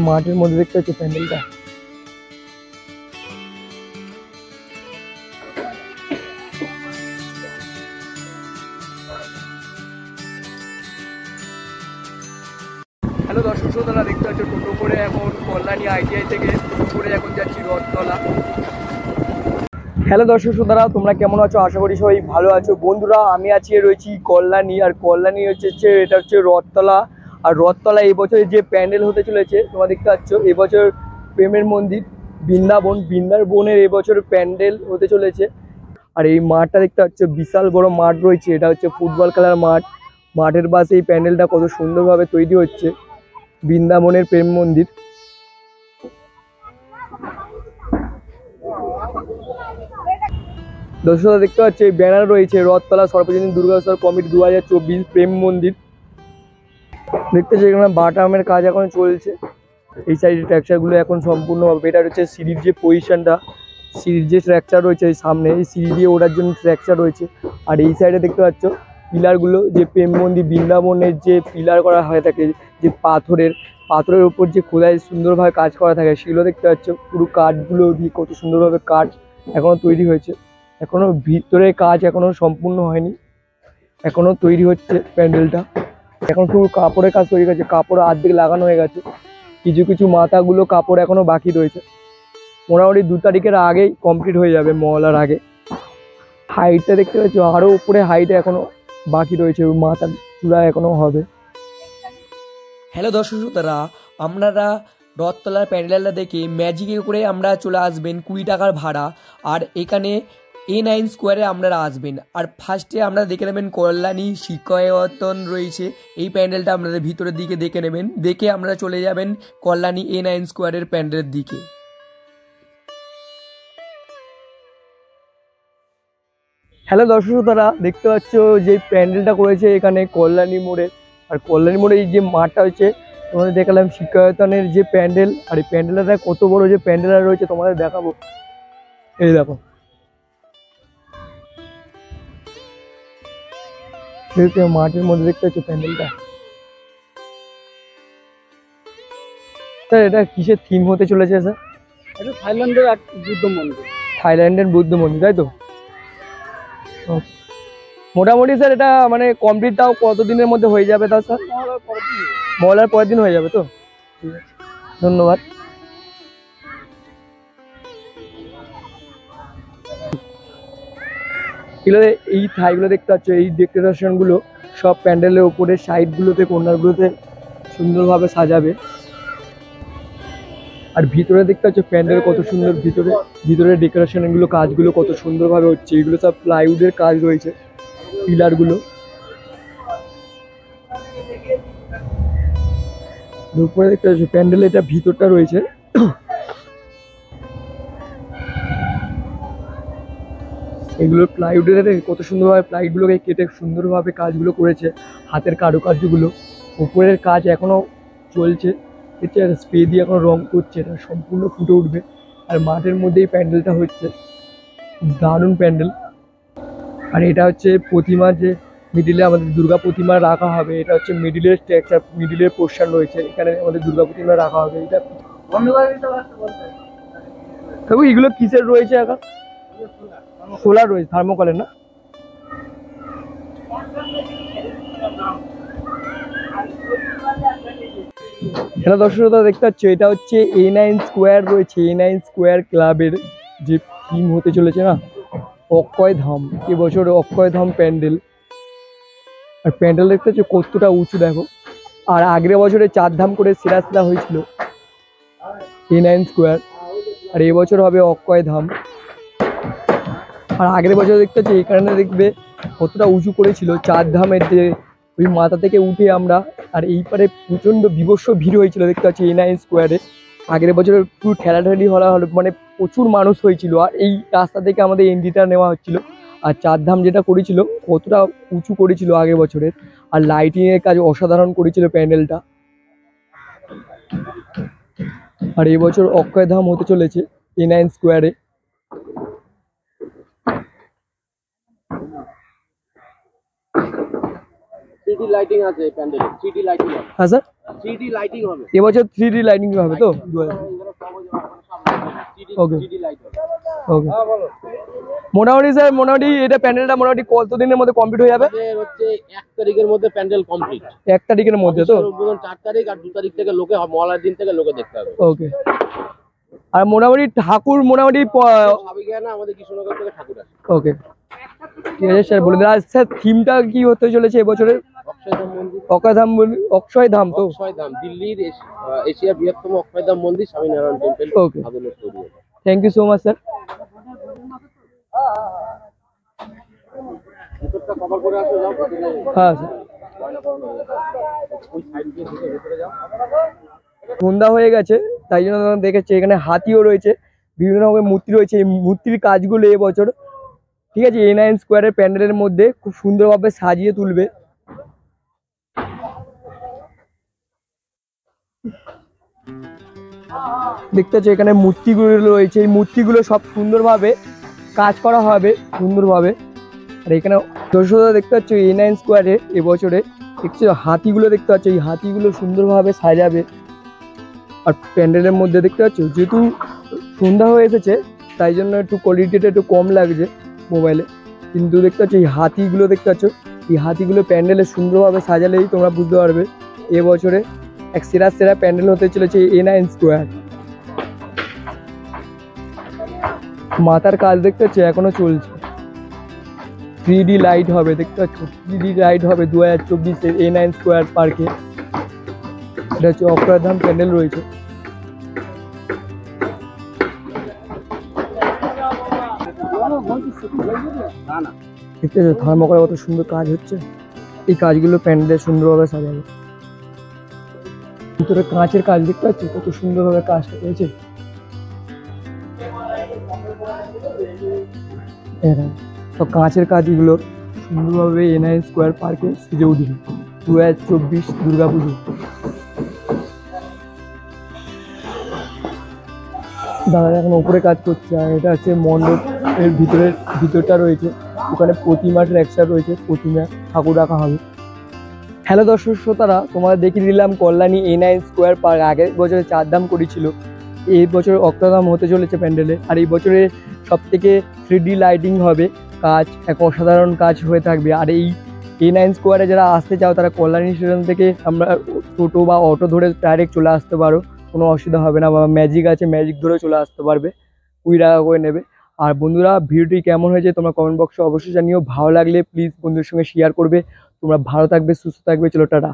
মাঠের মধ্যে দেখতে পাচ্ছি প্যান্ডেলটা। হ্যালো দর্শক শ্রোতারা, দেখতে পাচ্ছ টোটো করে এখন কল্যাণী ITI থেকে টোটো করে এখন যাচ্ছি রথতলা। হ্যালো দর্শক শ্রোতারা, তোমরা কেমন আছো? আশা করি সবাই ভালো আছো। বন্ধুরা, আমি রয়েছি কল্যাণী, আর কল্যাণী এটা হচ্ছে রথতলা। আর রথতলা এবছর যে প্যান্ডেল হতে চলেছে তোমরা দেখতে পাচ্ছ, এবছর প্রেমের মন্দির বৃন্দাবনের এবছর প্যান্ডেল হতে চলেছে। আর এই মাঠটা দেখতে পাচ্ছ, বিশাল বড় মাঠ রয়েছে। এটা হচ্ছে ফুটবল খেলার মাঠ। মাঠের পাশে এই প্যান্ডেলটা কত সুন্দরভাবে তৈরি হচ্ছে, বৃন্দাবনের প্রেম মন্দির। দর্শকরা দেখতে পাচ্ছে ব্যানার রয়েছে, রথতলা সর্বজনীন দুর্গোৎসব কমিটি 2024 প্রেম মন্দির। দেখতেছি এখানে বাটামের কাজ এখন চলছে। এই সাইডের স্ট্রাকচারগুলো এখন সম্পূর্ণভাবে, এটা হচ্ছে সিঁড়ির যে পজিশনটা, সিঁড়ির যে স্ট্রাকচার রয়েছে এই সামনে, এই সিঁড়ি দিয়ে ওঠার জন্য স্ট্রাকচার রয়েছে। আর এই সাইডে দেখতে পাচ্ছ পিলারগুলো, যে প্রেম মন্দির বৃন্দাবনের যে পিলার করা হয়ে থাকে, যে পাথরের উপর যে খোদাই সুন্দরভাবে কাজ করা থাকে, সেগুলো দেখতে পাচ্ছ। পুরো কাঠগুলো দিয়ে কত সুন্দরভাবে কাঠ এখনো তৈরি হয়েছে। এখনো ভিতরে কাজ এখনো সম্পূর্ণ হয়নি, এখনো তৈরি হচ্ছে প্যান্ডেলটা। এখন শুধু কাপড়ের কাজ তৈরি হয়েছে, কাপড় অর্ধেক লাগানো হয়ে গেছে, কিছু কিছু মাথাগুলো কাপড় এখনো বাকি রয়েছে। মোটামুটি 2 তারিখের আগেই কমপ্লিট হয়ে যাবে, মহলার আগে। হাইটটা দেখতে পাচ্ছ, আরও উপরে হাইট এখনো বাকি রয়েছে, মাথার চূড়া এখনো হবে। হ্যালো দর্শক শ্রোতারা, আপনারা রথতলার প্যান্ডেলটা দেখে ম্যাজিকে করে আমরা চলে আসবেন 20 টাকার ভাড়া। আর এখানে A9 স্কোয়ারে আপনারা আসবেন। আর ফার্স্টে আপনারা দেখে নেবেন কল্যাণী শিক্ষায়তন রয়েছে, এই প্যান্ডেলটা আপনাদের ভিতরের দিকে দেখে নেবেন। দেখে আপনারা চলে যাবেন কল্যাণী A9 স্কোয়ারের প্যান্ডেলের দিকে। হ্যালো দর্শক শ্রোতারা, দেখতে পাচ্ছ যে প্যান্ডেলটা করেছে এখানে কল্যাণী মোড়ে। আর কল্যাণী মোড়ে এই যে মাঠটা হচ্ছে, তোমাদের দেখালাম শিক্ষায়তনের যে প্যান্ডেল। আর এই প্যান্ডেলটা কত বড় যে প্যান্ডেলটা রয়েছে তোমাদের দেখাবো। এই দেখো, মাঠের মধ্যে দেখতে পাচ্ছ প্যান্ডেলটা। স্যার এটা কিসের থিম হতে চলেছে স্যার? এটা থাইল্যান্ডের এক বুদ্ধ মন্দির। থাইল্যান্ডের বুদ্ধ মন্দির, তাই তো? মোটামুটি স্যার এটা মানে কমপ্লিট তাও কতদিনের মধ্যে হয়ে যাবে তাও স্যার? মহলার পরের দিন হয়ে যাবে তো? ঠিক আছে, ধন্যবাদ। এগুলো এই থাইগুলো দেখতে পাচ্ছ, এই ডেকোরেশনগুলো সব প্যান্ডেলের উপরে সাইডগুলোতে কর্নারগুলোতে সুন্দরভাবে সাজাবে। আর ভিতরে দেখতে পাচ্ছ প্যান্ডেল কত সুন্দর, ভিতরে ডেকোরেশনগুলো কাজগুলো কত সুন্দরভাবে হচ্ছে। এগুলো সব প্লাইউডের কাজ রয়েছে, পিলারগুলো। উপরে দেখতে পাচ্ছ প্যান্ডেল, এটা ভিতরটা রয়েছে। এগুলো প্লাইউডের, কত সুন্দরভাবে প্লাইগুলোকে কেটে সুন্দরভাবে কাজগুলো করেছে, হাতের কারুকার্যগুলো। উপরের কাজ এখনো চলছে, স্প্রে দিয়ে এখন রং করছে, এটা সম্পূর্ণ ফুটে উঠবে। আর মাঠের মধ্যেই প্যান্ডেলটা হচ্ছে, দারুণ প্যান্ডেল। আর এটা হচ্ছে প্রতিমা, যে মিডিলে আমাদের দুর্গা প্রতিমা রাখা হবে, এটা হচ্ছে মিডিলের স্ট্রাকচার, মিডিলের পোর্শন রয়েছে, এখানে আমাদের দুর্গা প্রতিমা রাখা হবে। এটা এগুলো কিসের রয়েছে এখন? সোলার রয়েছে, থার্মোকলের না? এটা দর্শকরা দেখতে পাচ্ছ, এটা হচ্ছে A9 স্কোয়ার রয়েছে, A9 স্কোয়ার ক্লাবের যে থিম হতে চলেছে না, অক্ষয় ধাম। এবছর অক্ষয় ধাম প্যান্ডেল। আর প্যান্ডেল দেখতে পাচ্ছ কতটা উঁচু দেখো। আর আগের বছরে 4 ধাম করে সেরা হয়েছিল A9 স্কোয়ার, আর এবছর হবে অক্ষয় ধাম। আর আগের বছর দেখতে পাচ্ছি এখানে দেখবে কতটা উঁচু করেছিল 4 ধামের, যে ওই মাথা থেকে উঠে আমরা। আর এই পারে প্রচণ্ড বিভৎস ভিড় হয়েছিল দেখতে পাচ্ছি A9 স্কোয়ারে। আগের বছর পুরো ঠেলাঠেলি হলো, মানে প্রচুর মানুষ হয়েছিল। আর এই রাস্তা থেকে আমাদের এন্ট্রিটা নেওয়া হচ্ছিল। আর 4 ধাম যেটা করেছিল কতটা উঁচু করেছিল আগের বছরের। আর লাইটিংয়ের কাজ অসাধারণ করেছিল প্যান্ডেলটা। আর এবছর অক্ষয় ধাম হতে চলেছে A9 স্কোয়ারে। 3D লাইটিং আছে প্যান্ডেলে, 3D লাইটিং হবে। হ্যাঁ স্যার, 3D লাইটিং হবে এবছর 3D লাইটিং হবে তো? ওকে 3D লাইট হবে। ওকে, মোটামুটি স্যার মোটামুটি এটা প্যান্ডেলটা মোটামুটি কত দিনের মধ্যে কমপ্লিট হয়ে যাবে? আমাদের হচ্ছে 1 তারিখের মধ্যে প্যান্ডেল কমপ্লিট। 1 তারিখের মধ্যে তো? উদ্বোধন 4 তারিখ, আর 2 তারিখ থেকে লোকে মহালয়ার দিন থেকে লোকে দেখতে হবে। ওকে, আর মোটামুটি ঠাকুর মোটামুটি সাবিগানা আমাদের কৃষ্ণনগর থেকে ঠাকুর আসে। ওকে ঠিক আছে স্যার, বলে দিন। আর স্যার থিমটা কি হতে চলেছে এবছরের? অক্ষয়ধাম মন্দির। অক্ষয়ধাম, অক্ষয়ধাম তো? অক্ষয়ধাম দিল্লির এশিয়ার বৃহত্তম অক্ষয়ধাম মন্দির, স্বামীনারায়ণ টেম্পল ওকে, আদলের তৈরি হবে। Thank you so much sir. ভিতরটা কভার করে আসো, যাও হ্যাঁ স্যার, ওই সাইড দিয়ে ঢুকে ভেতরে যাও। সন্ধ্যা হয়ে গেছে, তাই জন্য তোমরা দেখেছি এখানে হাতিও রয়েছে, বিভিন্ন রকমের মূর্তি রয়েছে। এই মূর্তির কাজগুলো এবছর ঠিক আছে A9 স্কোয়ারের প্যান্ডেলের মধ্যে খুব সুন্দরভাবে সাজিয়ে তুলবে। দেখতে পাচ্ছ এখানে মূর্তিগুলো রয়েছে, এই মূর্তিগুলো সব সুন্দরভাবে কাজ করা হবে সুন্দরভাবে। আর এখানে দর্শকরা দেখতে পাচ্ছ A9 স্কোয়ারে এবছরে দেখছো হাতিগুলো দেখতে পাচ্ছ, এই হাতিগুলো সুন্দরভাবে সাজাবে। আর প্যান্ডেলের মধ্যে দেখতে পাচ্ছ যেহেতু সন্ধ্যা হয়ে এসেছে তাই জন্য একটু কোয়ালিটিটা একটু কম লাগছে মোবাইলে, কিন্তু দেখতে পাচ্ছ এই হাতিগুলো দেখতে পাচ্ছ, এই হাতিগুলো প্যান্ডেলে সুন্দরভাবে সাজালেই তোমরা বুঝতে পারবে এবছরে এক সেরা সেরা প্যান্ডেল হতে চলেছে A9 স্কোয়ার। মাথার কাজ দেখতে পাচ্ছ এখনো চলছে। 3D লাইট হবে দেখতে পাচ্ছ, 3D লাইট হবে 2024-এর A9 স্কোয়ার পার্কে। এটা হচ্ছে অক্ষয়ধাম প্যান্ডেল রয়েছে। দেখতে পাচ্ছ থার্মোকলে কত সুন্দর কাজ হচ্ছে, এই কাজগুলো প্যান্ডেলে সুন্দরভাবে সাজাবে। ভিতরে কাঁচের কাজ দেখতে পাচ্ছ কত সুন্দরভাবে কাজটা করেছে। সব কাঁচের কাজগুলো সুন্দরভাবে A9 স্কোয়ার পার্কে সেজে উঠবে 2024 দুর্গাপুজো। দাদা এখন উপরে কাজ করছে, আর এটা হচ্ছে মণ্ডপের ভিতরটা রয়েছে, ওখানে প্রতিমার একটা রয়েছে, প্রতিমা ঠাকুর রাখা হবে। হ্যালো দর্শক শ্রোতারা, তোমাদের দেখিয়ে দিলাম কল্যাণী A9 স্কোয়ার পার্ক। আগের বছরে 4 ধাম করেছিল, এই বছর অক্ষয়ধাম হতে চলেছে প্যান্ডেলে। আর এই বছরে সব থেকে 3D লাইটিং হবে, কাজ এক অসাধারণ কাজ হয়ে থাকবে। আর এই A9 স্কোয়ারে যারা আসতে চাও তারা কল্যাণী স্টেশন থেকে আমরা টোটো বা অটো ধরে ডাইরেক্ট চলে আসতে পারো, কোনো অসুবিধা হবে না। বা ম্যাজিক আছে, ম্যাজিক ধরে চলে আসতে পারবে, 20 টাকা করে নেবে। আর বন্ধুরা ভিডিওটি কেমন হয়েছে তোমরা কমেন্ট বক্সে অবশ্যই জানিও। ভালো লাগলে প্লিজ বন্ধুদের সঙ্গে শেয়ার করবে। তোমরা ভালো থাকবে, সুস্থ থাকবে, চলো টাটা।